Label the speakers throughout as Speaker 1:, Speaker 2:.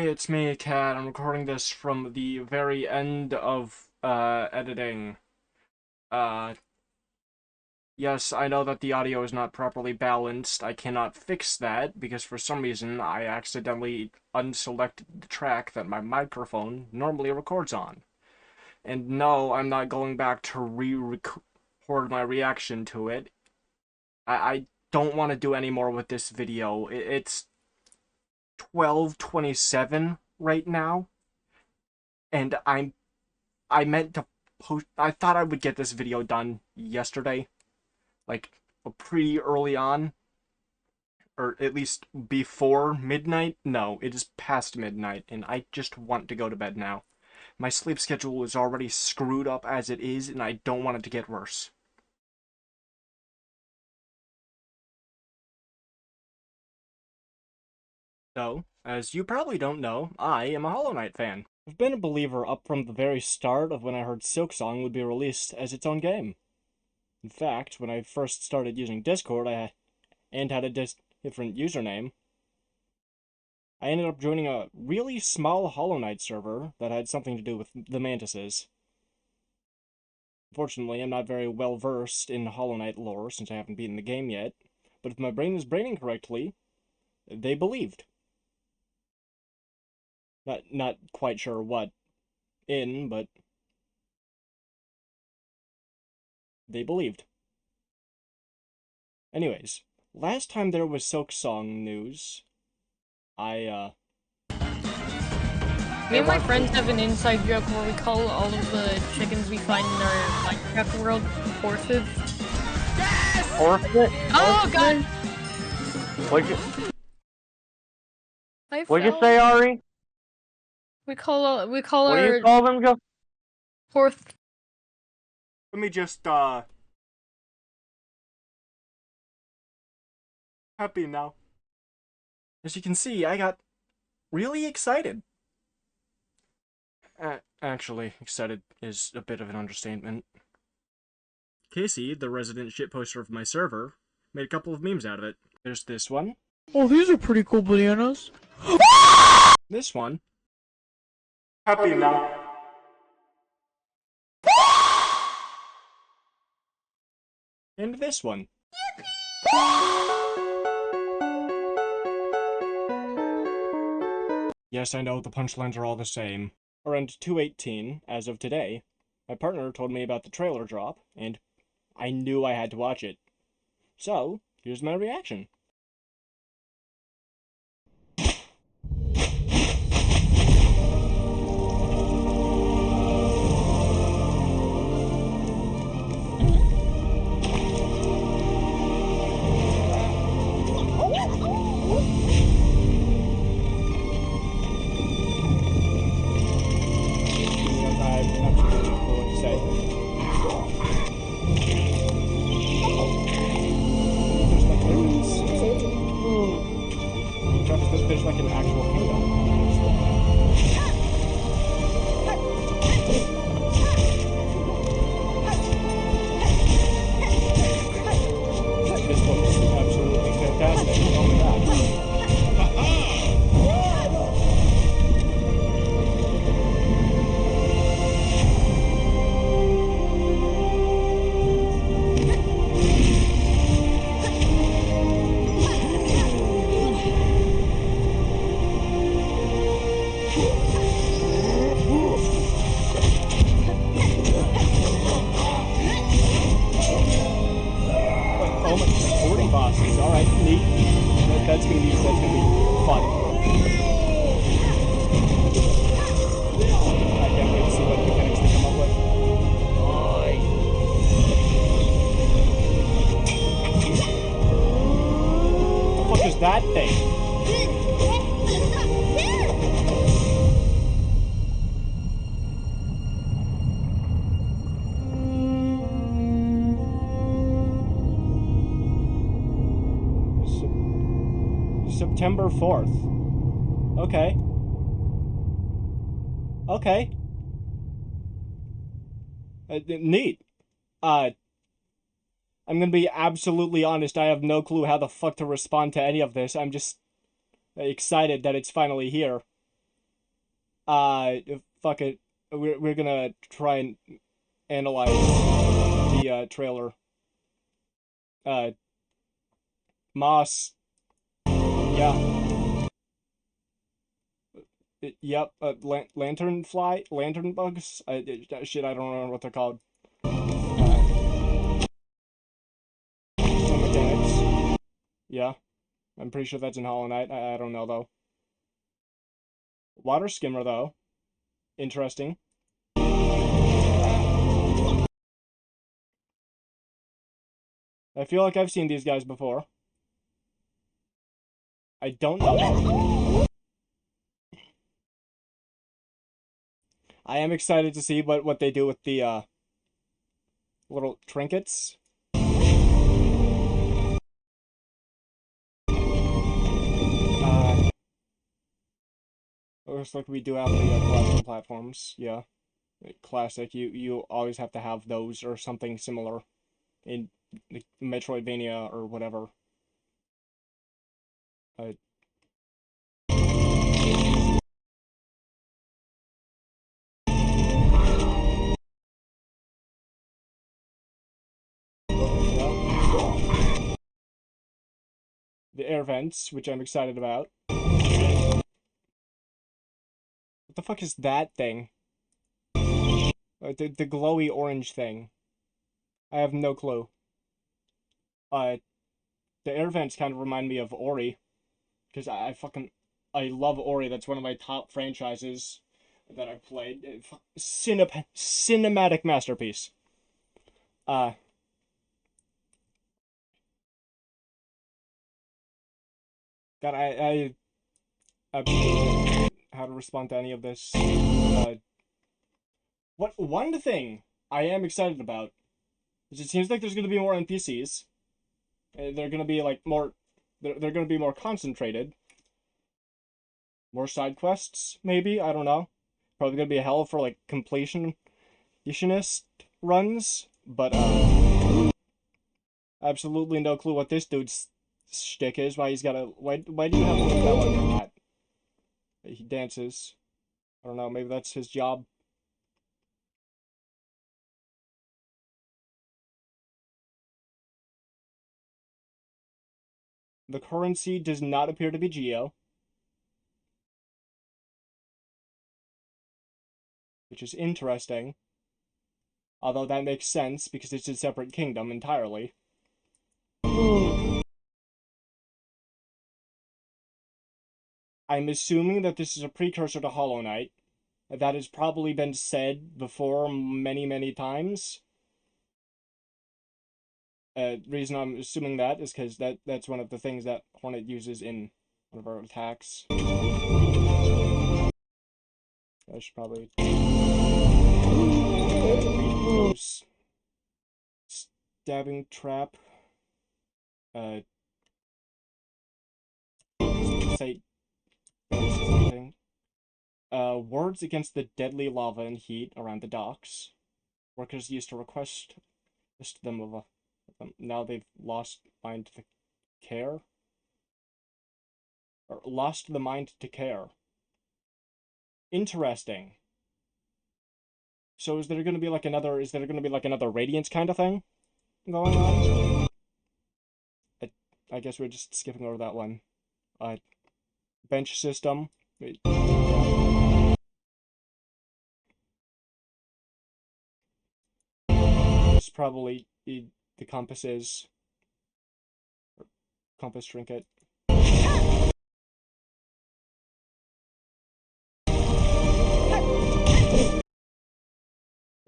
Speaker 1: Hey, it's me, Kat. I'm recording this from the very end of editing. Uh yes, I know that the audio is not properly balanced. I cannot fix that because for some reason I accidentally unselected the track that my microphone normally records on. And no, I'm not going back to re-record my reaction to it. I don't want to do any more with this video. It's 12:27 right now, and I meant to post. I thought I would get this video done yesterday, like pretty early on, or at least before midnight. No, it is past midnight, and I just want to go to bed now. My sleep schedule is already screwed up as it is, and I don't want it to get worse. So, as you probably don't know, I am a Hollow Knight fan. I've been a believer up from the very start of when I heard Silksong would be released as its own game. In fact, when I first started using Discord, and had a different username, I ended up joining a really small Hollow Knight server that had something to do with the Mantises. Fortunately, I'm not very well versed in Hollow Knight lore since I haven't beaten the game yet, but if my brain is braining correctly, they believed. Not quite sure what but they believed. Anyways, last time there was Silksong news,
Speaker 2: Me and my friends have an inside joke where we call all of the chickens we find in our Minecraft world horses.
Speaker 3: Yes! Horses?
Speaker 2: Oh god!
Speaker 3: What'd you say, Ari?
Speaker 2: We call
Speaker 3: What
Speaker 2: our...
Speaker 3: do you call them, Joe?
Speaker 2: Horse.
Speaker 1: let me just, happy now. As you can see, I got really excited. Actually, excited is a bit of an understatement. Casey, the resident shitposter of my server, made a couple of memes out of it. There's this one.
Speaker 4: Oh, these are pretty cool bananas.
Speaker 1: This one. Happy now. And this one. Yes, I know, the punchlines are all the same. Around 2:18, as of today, my partner told me about the trailer drop, and I knew I had to watch it. So, here's my reaction. There's like an actual hangout. This looks absolutely fantastic. Oh my god. Oh my, sporting bosses. Alright, neat. That's gonna be fun. I can't wait to see what mechanics they come up with. What the fuck is that thing? September 4th. Okay. Okay. Neat. I'm gonna be absolutely honest, I have no clue how the fuck to respond to any of this. I'm just excited that it's finally here. Fuck it. We're gonna try and analyze the trailer. Moss. Yeah. Yep. Lantern bugs. Shit. I don't know what they're called. Some mechanics. Yeah. I'm pretty sure that's in Hollow Knight. I don't know though. Water skimmer though. Interesting. I feel like I've seen these guys before. I don't know though. I am excited to see what they do with the little trinkets. Looks like we do have the collection platforms. Yeah, classic. You always have to have those or something similar in the Metroidvania or whatever. Uh, yeah. The air vents, which I'm excited about. What the fuck is that thing? The glowy orange thing. I have no clue. The air vents kind of remind me of Ori, because I love Ori. That's one of my top franchises that I've played. Cinematic masterpiece. Uh, God, I don't know how to respond to any of this. What one thing I am excited about is it seems like there's going to be more NPCs. They're going to be like more. They're going to be more concentrated. More side quests, maybe. I don't know. Probably going to be a hell for like completionist runs, but absolutely no clue what this dude's shtick is. Why he's got a why do you have a little bell on your hat? He dances. I don't know. Maybe that's his job. The currency does not appear to be Geo, which is interesting. Although that makes sense because it's a separate kingdom entirely. I'm assuming that this is a precursor to Hollow Knight. That has probably been said before many, many times. Reason I'm assuming that is because that's one of the things that Hornet uses in one of our attacks. I should probably stabbing trap. Say something. Words against the deadly lava and heat around the docks. Workers used to request them of them. Now they've lost mind to care. Or lost the mind to care. Interesting. So is there going to be like another Radiance kind of thing going on? I guess we're just skipping over that one. Bench system. Wait, yeah. It's probably the compasses. Or compass trinket.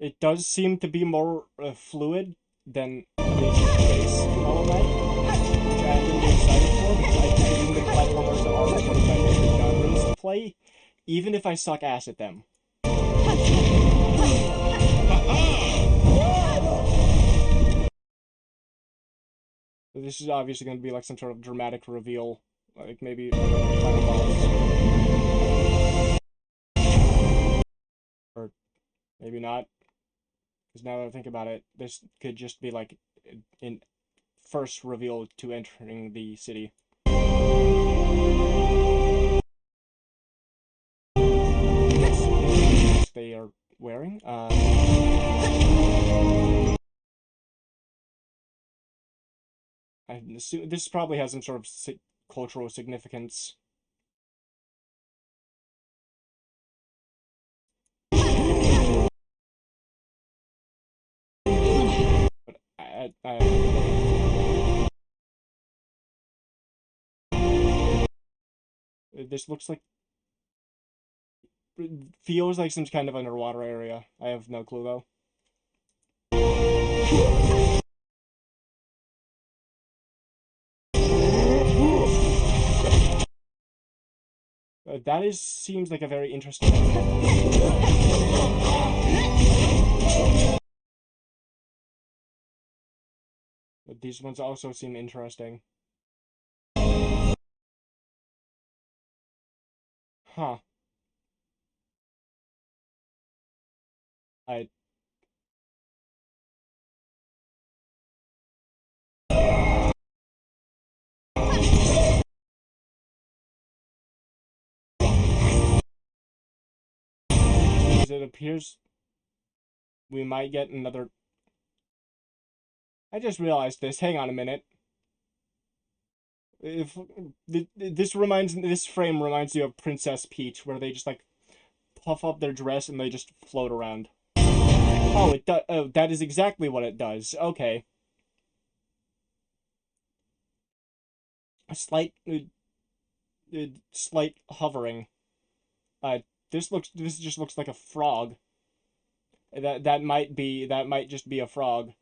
Speaker 1: It does seem to be more fluid than base Hollow Knight, which I'm really excited for because I think the platformers are one of my favorite genres to play, even if I suck ass at them. This is obviously going to be like some sort of dramatic reveal, like maybe final boss. Or maybe not. Because now that I think about it, this could just be like in first reveal to entering the city. wearing? I assume this probably has some sort of cultural significance. But this looks like, feels like some kind of underwater area. I have no clue though. Seems like a very interesting. But these ones also seem interesting. Huh. I it appears we might get another. I just realized this. Hang on a minute. If this frame reminds you of Princess Peach, where they just like puff up their dress and they just float around. Oh, it does. Oh, that is exactly what it does. Okay. A slight hovering. This just looks like a frog. That might just be a frog.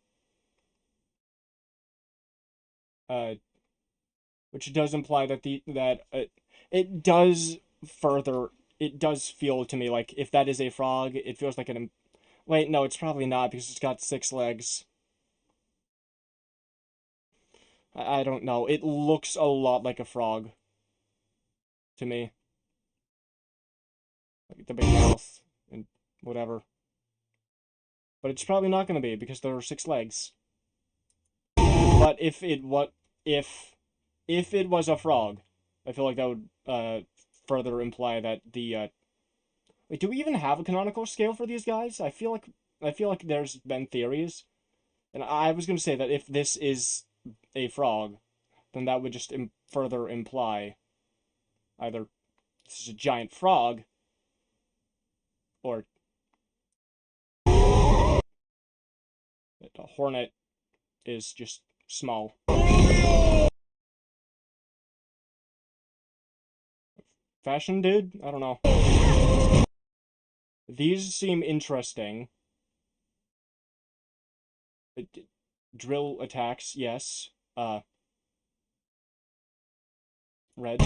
Speaker 1: Which does imply that it does feel to me like if that is a frog, it feels like an. Wait, no, it's probably not because it's got 6 legs. I don't know. It looks a lot like a frog to me. Like the big mouth and whatever. But it's probably not going to be because there are 6 legs. But if it was a frog, I feel like that would further imply that the wait, do we even have a canonical scale for these guys? I feel like there's been theories, and I was going to say that if this is a frog, then that would just further imply either this is a giant frog or that a hornet is just small. Fashion dude? I don't know. These seem interesting. Drill attacks, yes. Red.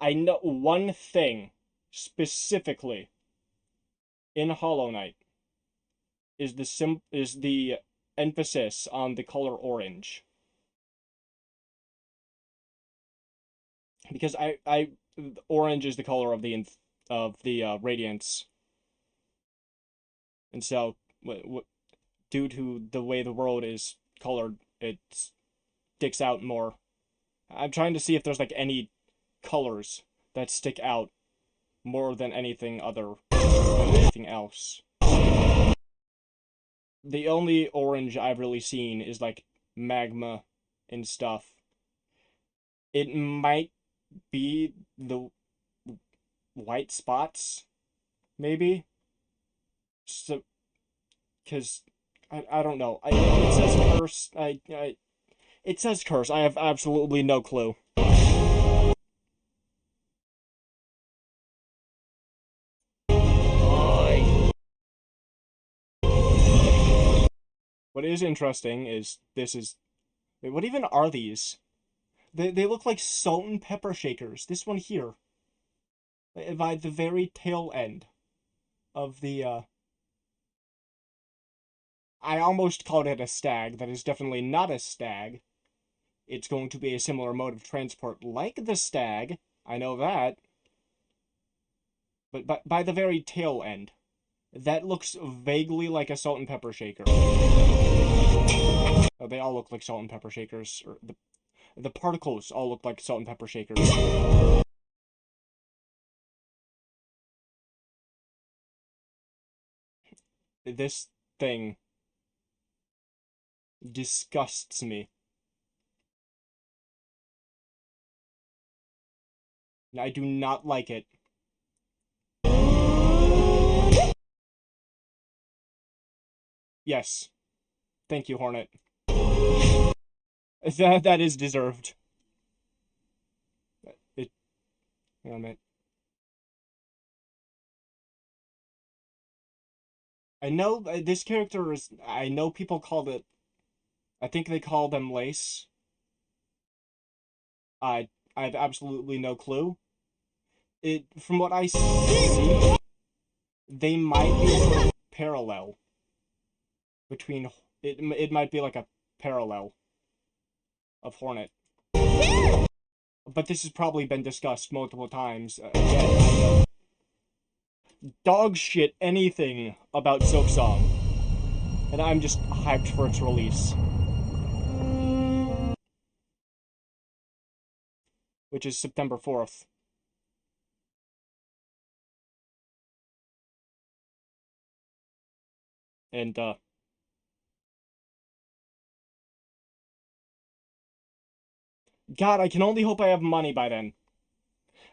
Speaker 1: I know one thing specifically in Hollow Knight is the emphasis on the color orange. Because orange is the color of the radiance. And so due to the way the world is colored, it sticks out more. I'm trying to see if there's like any colors that stick out more than anything else. The only orange I've really seen is like magma and stuff. It might be the white spots, maybe. So, because I don't know. It says curse. It says curse. I have absolutely no clue. What is interesting is wait, what even are these? They look like salt and pepper shakers. This one here, by the very tail end of the I almost called it a stag. That is definitely not a stag. It's going to be a similar mode of transport like the stag. I know that. But by the very tail end, that looks vaguely like a salt and pepper shaker. Oh, they all look like salt and pepper shakers. Or the particles all look like salt and pepper shakers. This thing disgusts me. I do not like it. Yes. Thank you, Hornet. That is deserved. Hang on a minute. I know this character is. I know people called it. I think they call them Lace. I have absolutely no clue. From what I see, they might be sort of parallel between. It might be like a parallel of Hornet. But this has probably been discussed multiple times. Again, I know dog shit anything about Silksong, and I'm just hyped for its release, which is September 4th. And, God, I can only hope I have money by then.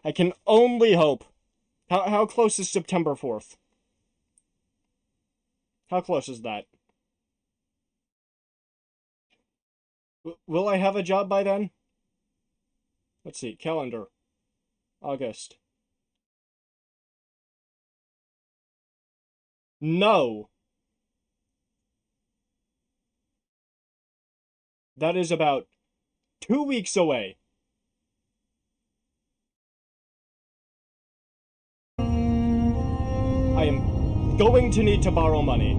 Speaker 1: I can only hope. How close is September 4th? How close is that? Will I have a job by then? Let's see, calendar. August. No! That is about 2 weeks away. I am going to need to borrow money.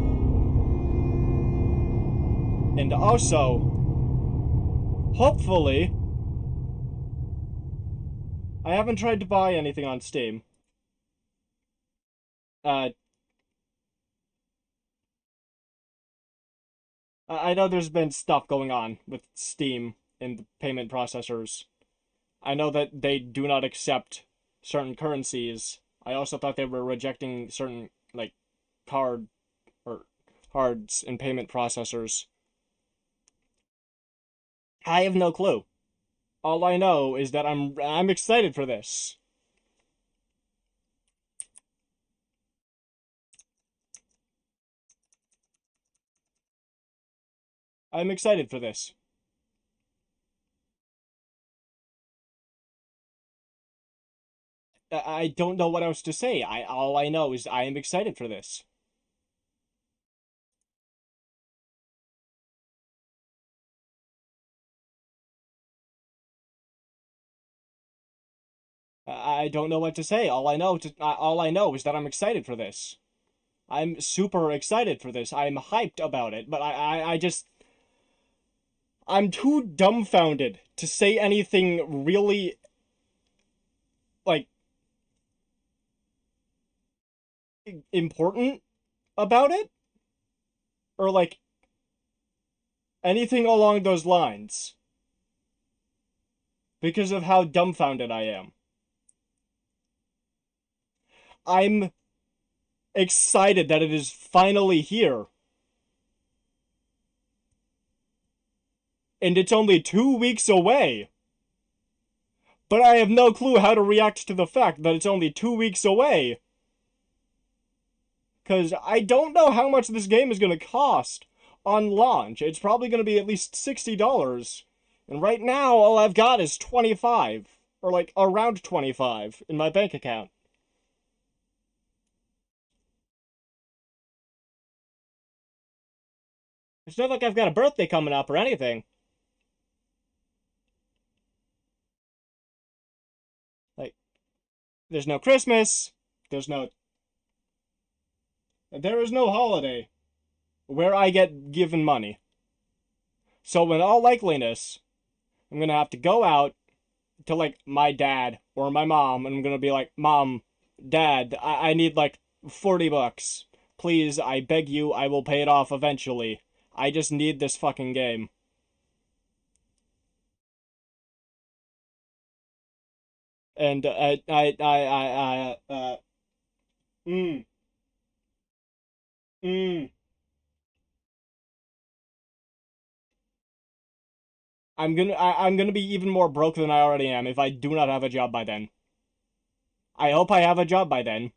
Speaker 1: And also, hopefully, I haven't tried to buy anything on Steam. I know there's been stuff going on with Steam and the payment processors. I know that they do not accept certain currencies. I also thought they were rejecting certain, like, card or cards and payment processors. I have no clue. All I know is that I'm excited for this. I'm excited for this. I don't know what else to say. All I know is I am excited for this. I don't know what to say. All I know is that I'm excited for this. I'm super excited for this. I'm hyped about it, but I just I'm too dumbfounded to say anything really like important about it or like anything along those lines because of how dumbfounded I am. I'm excited that it is finally here. And it's only 2 weeks away. But I have no clue how to react to the fact that it's only 2 weeks away. Because I don't know how much this game is going to cost on launch. It's probably going to be at least $60. And right now, all I've got is 25. Or like around 25 in my bank account. It's not like I've got a birthday coming up or anything. Like, there's no Christmas. There is no holiday where I get given money. So in all likeliness, I'm gonna have to go out to like my dad or my mom, and I'm gonna be like, Mom, Dad, I need like $40. Please, I beg you, I will pay it off eventually. I just need this fucking game. And mm, Mm. I'm gonna be even more broke than I already am if I do not have a job by then. I hope I have a job by then,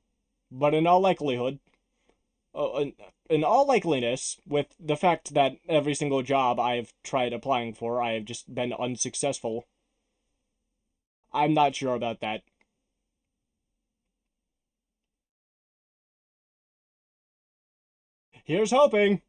Speaker 1: but in all likelihood, in all likeliness, with the fact that every single job I've tried applying for, I have just been unsuccessful. I'm not sure about that. Here's hoping.